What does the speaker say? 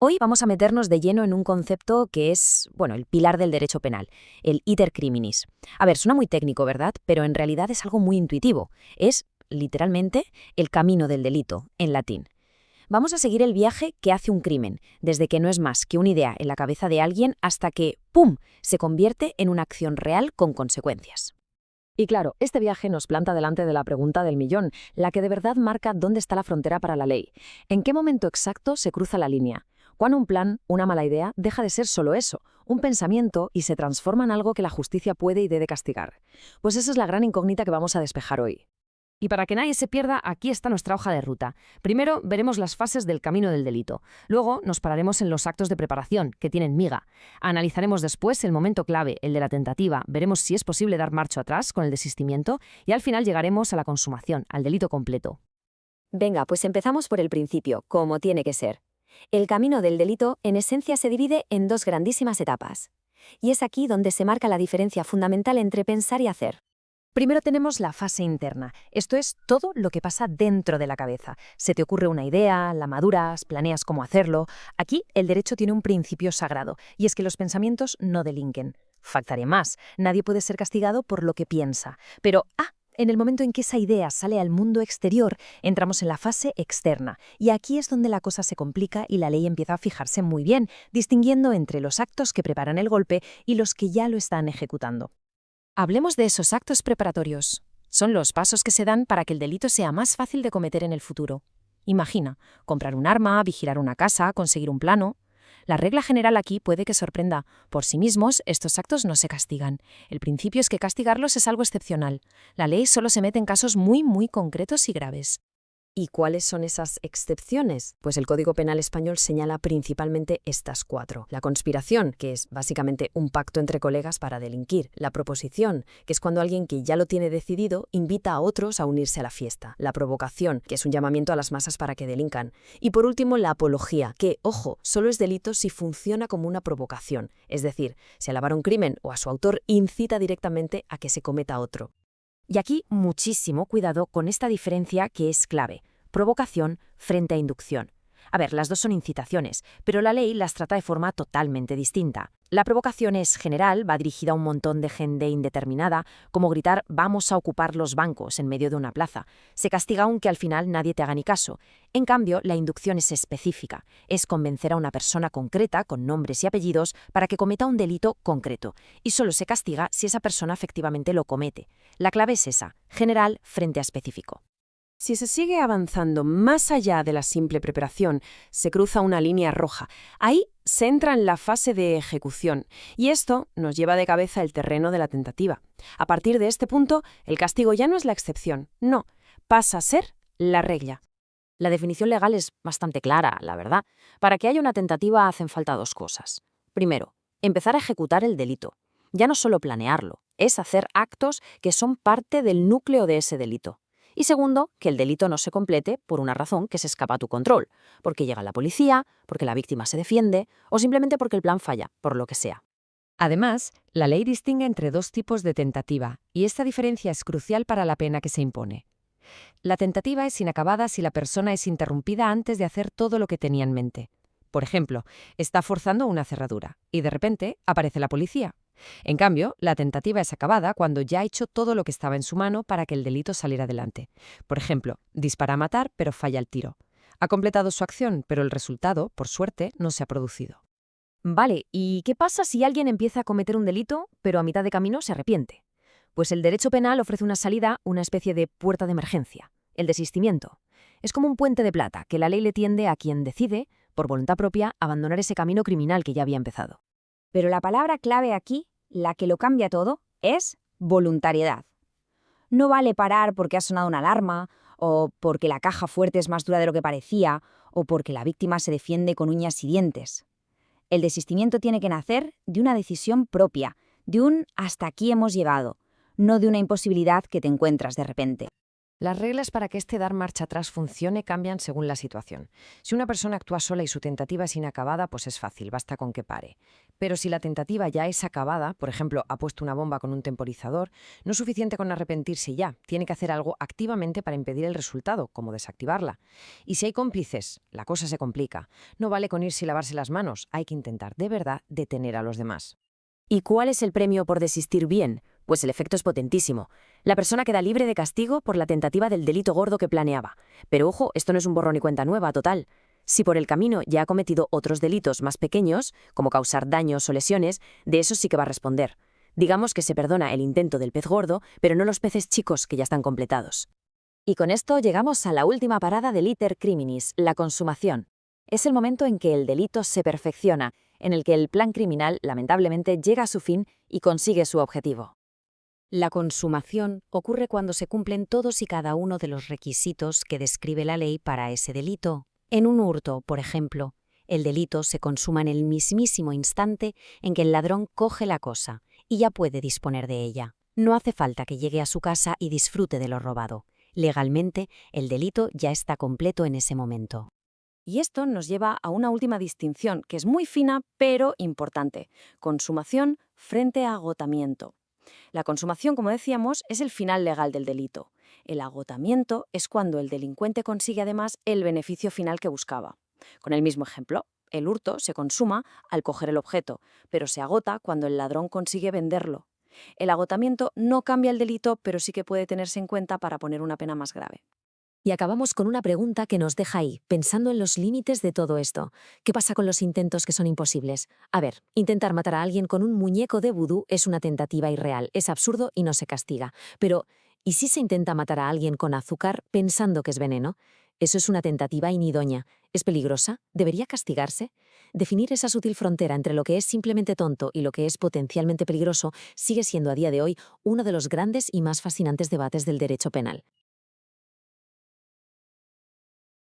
Hoy vamos a meternos de lleno en un concepto que es, bueno, el pilar del derecho penal, el iter criminis. A ver, suena muy técnico, ¿verdad? Pero en realidad es algo muy intuitivo. Es, literalmente, el camino del delito, en latín. Vamos a seguir el viaje que hace un crimen, desde que no es más que una idea en la cabeza de alguien hasta que, ¡pum!, se convierte en una acción real con consecuencias. Y claro, este viaje nos planta delante de la pregunta del millón, la que de verdad marca dónde está la frontera para la ley. ¿En qué momento exacto se cruza la línea? Cuando un plan, una mala idea, deja de ser solo eso, un pensamiento, y se transforma en algo que la justicia puede y debe castigar. Pues esa es la gran incógnita que vamos a despejar hoy. Y para que nadie se pierda, aquí está nuestra hoja de ruta. Primero veremos las fases del camino del delito. Luego nos pararemos en los actos de preparación, que tienen miga. Analizaremos después el momento clave, el de la tentativa. Veremos si es posible dar marcha atrás con el desistimiento y al final llegaremos a la consumación, al delito completo. Venga, pues empezamos por el principio, como tiene que ser. El camino del delito, en esencia, se divide en dos grandísimas etapas. Y es aquí donde se marca la diferencia fundamental entre pensar y hacer. Primero tenemos la fase interna. Esto es todo lo que pasa dentro de la cabeza. Se te ocurre una idea, la maduras, planeas cómo hacerlo. Aquí el derecho tiene un principio sagrado, y es que los pensamientos no delinquen. Faltaría más. Nadie puede ser castigado por lo que piensa. Pero, en el momento en que esa idea sale al mundo exterior, entramos en la fase externa. Y aquí es donde la cosa se complica y la ley empieza a fijarse muy bien, distinguiendo entre los actos que preparan el golpe y los que ya lo están ejecutando. Hablemos de esos actos preparatorios. Son los pasos que se dan para que el delito sea más fácil de cometer en el futuro. Imagina, comprar un arma, vigilar una casa, conseguir un plano. La regla general aquí puede que sorprenda. Por sí mismos, estos actos no se castigan. El principio es que castigarlos es algo excepcional. La ley solo se mete en casos muy concretos y graves. ¿Y cuáles son esas excepciones? Pues el Código Penal español señala principalmente estas cuatro. La conspiración, que es básicamente un pacto entre colegas para delinquir. La proposición, que es cuando alguien que ya lo tiene decidido invita a otros a unirse a la fiesta. La provocación, que es un llamamiento a las masas para que delincan. Y por último, la apología, que, ojo, solo es delito si funciona como una provocación. Es decir, si alabar un crimen o a su autor incita directamente a que se cometa otro. Y aquí muchísimo cuidado con esta diferencia que es clave: provocación frente a inducción. A ver, las dos son incitaciones, pero la ley las trata de forma totalmente distinta. La provocación es general, va dirigida a un montón de gente indeterminada, como gritar «vamos a ocupar los bancos» en medio de una plaza. Se castiga aunque al final nadie te haga ni caso. En cambio, la inducción es específica. Es convencer a una persona concreta, con nombres y apellidos, para que cometa un delito concreto. Y solo se castiga si esa persona efectivamente lo comete. La clave es esa: general frente a específico. Si se sigue avanzando más allá de la simple preparación, se cruza una línea roja. Ahí se entra en la fase de ejecución, y esto nos lleva de cabeza el terreno de la tentativa. A partir de este punto, el castigo ya no es la excepción, no, pasa a ser la regla. La definición legal es bastante clara, la verdad. Para que haya una tentativa hacen falta dos cosas. Primero, empezar a ejecutar el delito. Ya no solo planearlo, es hacer actos que son parte del núcleo de ese delito. Y segundo, que el delito no se complete por una razón que se escapa a tu control, porque llega la policía, porque la víctima se defiende o simplemente porque el plan falla, por lo que sea. Además, la ley distingue entre dos tipos de tentativa, y esta diferencia es crucial para la pena que se impone. La tentativa es inacabada si la persona es interrumpida antes de hacer todo lo que tenía en mente. Por ejemplo, está forzando una cerradura y de repente aparece la policía. En cambio, la tentativa es acabada cuando ya ha hecho todo lo que estaba en su mano para que el delito saliera adelante. Por ejemplo, dispara a matar, pero falla el tiro. Ha completado su acción, pero el resultado, por suerte, no se ha producido. Vale, ¿y qué pasa si alguien empieza a cometer un delito, pero a mitad de camino se arrepiente? Pues el derecho penal ofrece una salida, una especie de puerta de emergencia: el desistimiento. Es como un puente de plata que la ley le tiende a quien decide, por voluntad propia, abandonar ese camino criminal que ya había empezado. Pero la palabra clave aquí, la que lo cambia todo, es voluntariedad. No vale parar porque ha sonado una alarma, o porque la caja fuerte es más dura de lo que parecía, o porque la víctima se defiende con uñas y dientes. El desistimiento tiene que nacer de una decisión propia, de un «hasta aquí hemos llegado», no de una imposibilidad que te encuentras de repente. Las reglas para que este dar marcha atrás funcione cambian según la situación. Si una persona actúa sola y su tentativa es inacabada, pues es fácil, basta con que pare. Pero si la tentativa ya es acabada, por ejemplo, ha puesto una bomba con un temporizador, no es suficiente con arrepentirse y ya, tiene que hacer algo activamente para impedir el resultado, como desactivarla. Y si hay cómplices, la cosa se complica. No vale con irse y lavarse las manos, hay que intentar de verdad detener a los demás. ¿Y cuál es el premio por desistir bien? Pues el efecto es potentísimo. La persona queda libre de castigo por la tentativa del delito gordo que planeaba. Pero ojo, esto no es un borrón y cuenta nueva, total. Si por el camino ya ha cometido otros delitos más pequeños, como causar daños o lesiones, de eso sí que va a responder. Digamos que se perdona el intento del pez gordo, pero no los peces chicos que ya están completados. Y con esto llegamos a la última parada del iter criminis, la consumación. Es el momento en que el delito se perfecciona, en el que el plan criminal lamentablemente llega a su fin y consigue su objetivo. La consumación ocurre cuando se cumplen todos y cada uno de los requisitos que describe la ley para ese delito. En un hurto, por ejemplo, el delito se consuma en el mismísimo instante en que el ladrón coge la cosa y ya puede disponer de ella. No hace falta que llegue a su casa y disfrute de lo robado. Legalmente, el delito ya está completo en ese momento. Y esto nos lleva a una última distinción, que es muy fina pero importante: consumación frente a agotamiento. La consumación, como decíamos, es el final legal del delito. El agotamiento es cuando el delincuente consigue además el beneficio final que buscaba. Con el mismo ejemplo, el hurto se consuma al coger el objeto, pero se agota cuando el ladrón consigue venderlo. El agotamiento no cambia el delito, pero sí que puede tenerse en cuenta para poner una pena más grave. Y acabamos con una pregunta que nos deja ahí, pensando en los límites de todo esto. ¿Qué pasa con los intentos que son imposibles? A ver, intentar matar a alguien con un muñeco de vudú es una tentativa irreal, es absurdo y no se castiga. Pero, ¿y si se intenta matar a alguien con azúcar pensando que es veneno? Eso es una tentativa inidónea. ¿Es peligrosa? ¿Debería castigarse? Definir esa sutil frontera entre lo que es simplemente tonto y lo que es potencialmente peligroso sigue siendo a día de hoy uno de los grandes y más fascinantes debates del derecho penal.